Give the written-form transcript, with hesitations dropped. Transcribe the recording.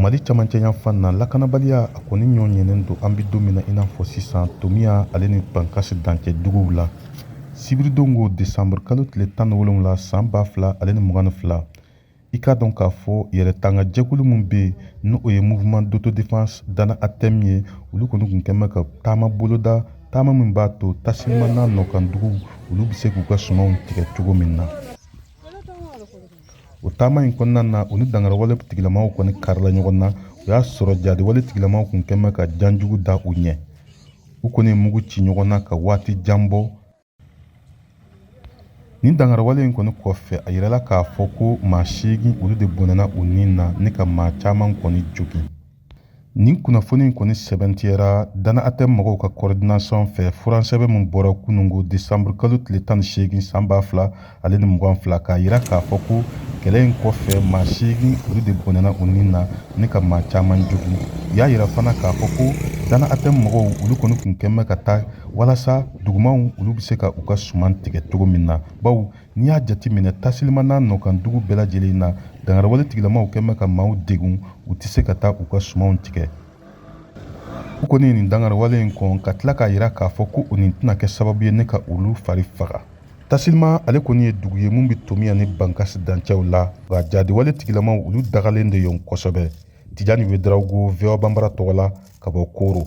Mali camancɛ yan fan na lakanabaliya a kɔni ɲɔ ɲɛnen don an bi don min na i n'a fɔ sisan tomiya ale ni pankasi dancɛ duguw la sibiridongo desanburu kalo tile 17 san 2022 i k'a dɔn k'a fɔ yɛrɛtanga jɛkulu min bɛ yen n'o ye mouvement d'autodéfense dana ATM ye olu kɔni kun kɛn bɛ ka taama boloda taama min b'a to Tasilima n'a nɔkan dugu olu bɛ se k'u ka sumanw tigɛ cogo min na. O taama in kɔnɔna na u ni dangarawale tigilamaw kɔni karila ɲɔgɔn na o y'a sɔrɔ jadiwale tigilamaw kun kɛn bɛ ka janjugu da u ɲɛ u kɔni ye mugu ci ɲɔgɔn na ka waati jan bɔ. Nin dangarawale in kɔni kɔfɛ a yirala k'a fɔ ko maa 8 olu de bɔnɛna u nin na ni ka maa caman kɔni jogin. Nin kunnafoni in kɔni sɛbɛntiyara dana ATM mɔgɔw ka coordination fɛ furansɛbɛn min bɔra kunungo desanburu kalo tile 18 san 2022 k'a yira k'a fɔ ko kɛlɛ in kɔfɛ maa 8 olu de bɔnɛna u nin na ni ka maa caman jogin. U y'a yira fana k'a fɔ ko dana ATM mɔgɔw olu kɔni kun kɛn bɛ ka taa walasa dugumaw olu bɛ se ka u ka suman tigɛ cogo min na. Bawo n'i y'a jateminɛ Tasilima n'a nɔkan dugu bɛɛ lajɛlen na dangarawale tigilamaw kɛn bɛ ka maaw degun u tɛ se ka taa u ka sumanw tigɛ. U kɔni nin dangarawale in kɔn ka tila k'a yira k'a fɔ ko o nin tɛna kɛ sababu ye ne ka olu fari faga. Tasilima ale kɔni ye dugu ye mun bɛ tomiya ni bankasi dancɛw la nka jadiwale tigilamaw olu dagalen de yen kosɛbɛ. Tijani Wederawogo VOA Banbara tɔgɔ la ka bɔ Koro.